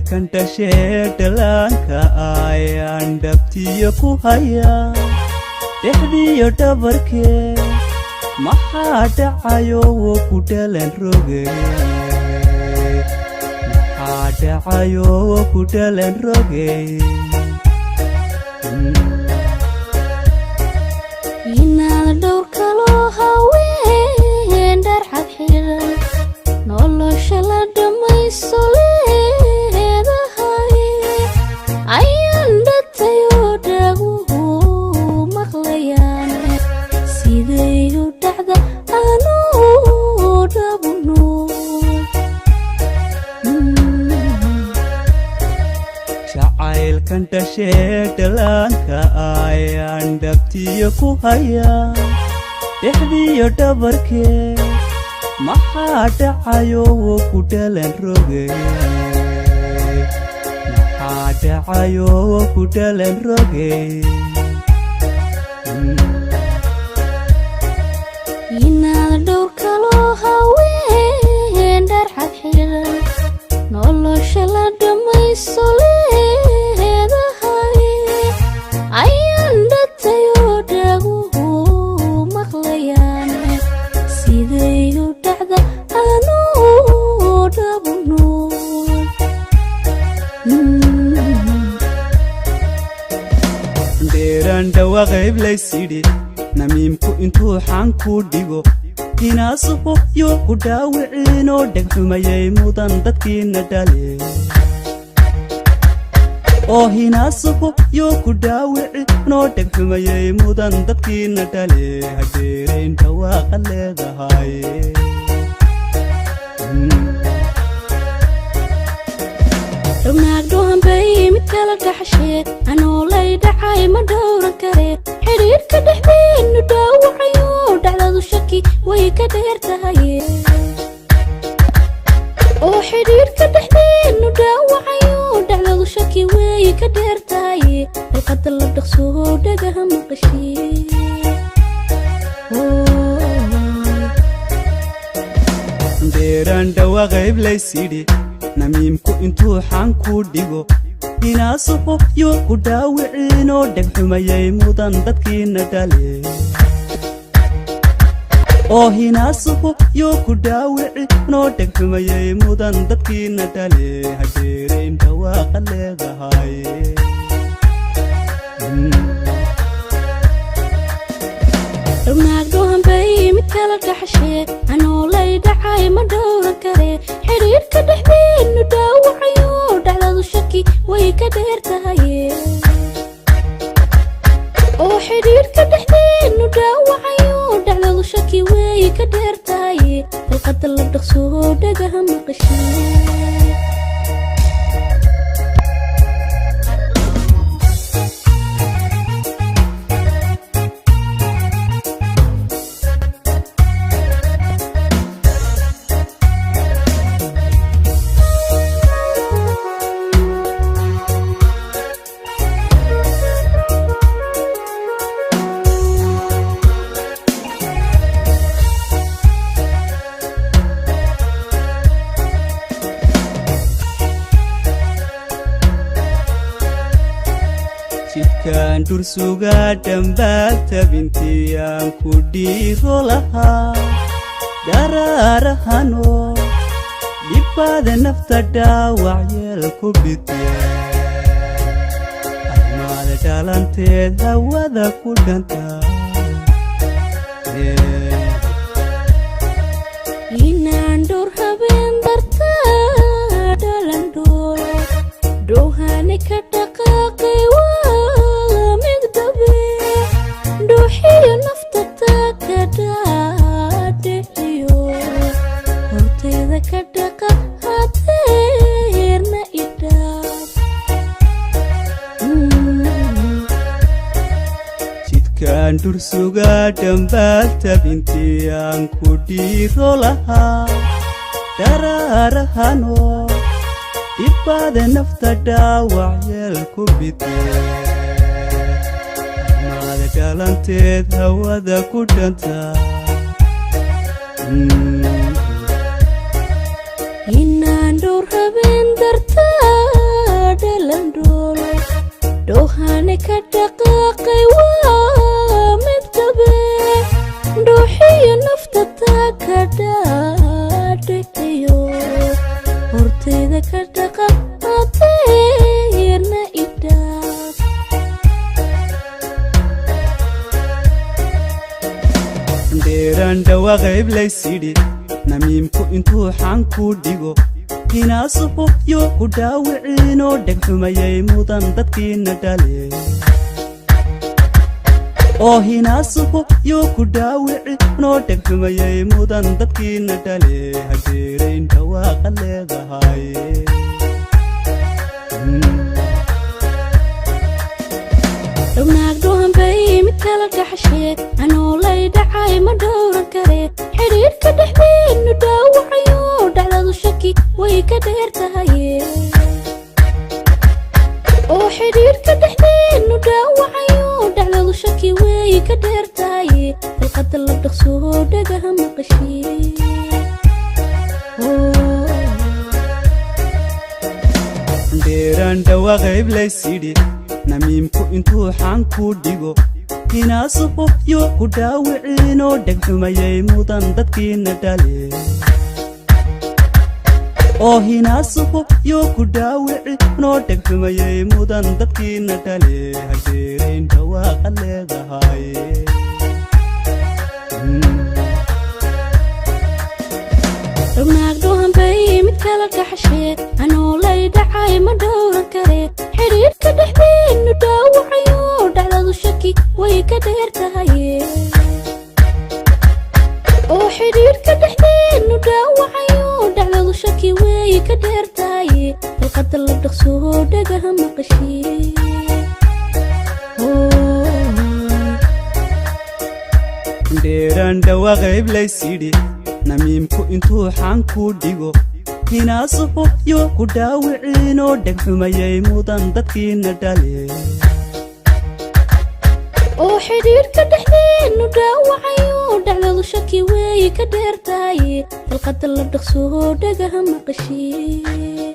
jacaylkan dhashee dhallaanka ayaan dhabtiyo ku hayaa dhexdiyo dhabarkee maxaa dhacayo woo ku dhalan rogay maxaa dhacayo woo ku dhalan rogay inaad dhowr kaloo haween dhar xad xiran nolosha la dhamayso leedahay ayaan dhatayoo dhaguhu maqlayaan siday u dhacda anuu dhabno jacaylkan dhashee dhallaanka ayaan dhabtiyo ku hayaa dhexdiyo dhabarkee maxaa dhacayo woo ku dhalan rogay maxaa dhacayo woo ku dhalan rogay inaad dhowr kaloo haween dhar xad xiran nolosha la dhamayso leedahay ayaan dhatayoo dhaguhu maqlayaan siday u dhacda anuu dhabno dheeraan dhawaaqayb laysidhi namiimku intuu xaan ku dhigo hinaasuhu yoo ku dhaawiciinoo dhegxumayay mudan dadkiina dhale oo hinaasuhu yoo ku dhaawicinoo dhegxumayay mudan dadkiina dhale hadheerayn dhawaaqa leedahay ragnaagdhohan bay mid kala dhaxashee anoo lay dhacay ma dhowran karee xidhiidhka dhexdeennu dhaawacayo dhacdadu shaki way ka dheer tahaye oo xidhiidhka dhexdeennu dhaawacayo dhacdadu shaki way ka dheer tahaye dalqada la dhaqsoo dhagaha maqashee dheeraan dhawaaqayb laysidhi namiimku intuu xaan ku dhigo hinaasuhu yoo ku dhaawiciinoo dhegxumayay mudan dadkiina dhale oo hinaasuhu yoo ku dhaawicinoo dhegxumayay mudan dadkiina dhale hadheerayn dhawaaqa leedahay ragnaagdhohan bay mid kala dhaxashee anoo lay dhacay ma dhowran karee xidhiidhka dhexdeennu dhaawacayo dhacdadu shaki way ka dheer tahaye oo xidhiidhka dhexdeennu dhaawacayo dhacdadu shaki way ka dheer tahaye dalqada la dhaqsoo dhagaha maqashee jidkaan dursugaa dhambaagta bintiyaan ku dhiiro lahaa dharaarahanoo dhibbaada nafta dhaawac yeel ku bidya armaada dhalanteed hawada ku dhantaa inaan dhowr habeen dartaa dhalan dhoolo dhowhane ka dhaqaaqay waa mid dhabe dhuuxiyo nafta taa ka dhaadhiciyo hortayda ka dhaqa hadeerna idhaaf jidkaan dursugaa dhambaagta bintiyaan ku dhiiro lahaa dharaarahanoo dhibbaada nafta dhaawac yeel ku bidya armaada dhalanteed hawada ku dhantaa inaan dhowr habeen dartaa darani ka dhaqaaqay waa mid dhabe ruuxiyo nafta taa ka dhaadhaciyo hortayda ka dhaqaaqadeerna idhaaf dheeraan dhawaaqayb laysidhi namiimku intuu xaan ku dhigo hinaasuhu yo ku dhaawiciinoo dhegxumayay mudan dadkiina dhale oo hinaasuhu yo ku dhaawicinoo dhegxumayay mudan dadkiina dhale hadeerayn dhawaaqa leedahay dhownaagdhohan bay mid kala dhaxashee anoo lay dhacay ma dhowran kare xidhiirka dhexdeennu dhaawacayo dhacdadu shaki way ka dheer tahaye oo xidhiirka dhexdeennu dhaawacayo dhacdadu shaki way ka dheer tahaye dalqada la dhaqsoo dhagaha maqashee dheeraan dhawaaqayb laysidhi namiimku intuu xaan ku dhigo hinaasuhu yo ku dhaawiciinoo dhegxumayay mudan dadkiina dhale oo hinaasuhu yo ku dhaawicinoo dhegxumayay mudan dadkiina dhale hadeerayn dhawaaqa leedahay dhownaagdhohan bay mid kala dhaxashee anoo lay dhacay ma dhowran kare xidhiirka dhexdeennu dhaawacayo dhacdadu shaki way ka dheer tahaye oo xidhiirka dhexdeennu dhaawacayo dhacdadu shaki way ka dheer tahaye dalqada la dhaqsoo dhagaha maqashee dheeraan dhawaaqayb laysidhi namiimku intuu xaan ku dhigo hinaasuhu yo ku dhaawiciinoo dhegxumayay mudan dadkiina dhale oo xidhiirka dhexdeennu dhaawacayo dhacdadu shaki way ka dheer tahaye dalqada la dhaqsoo dhagaha maqashee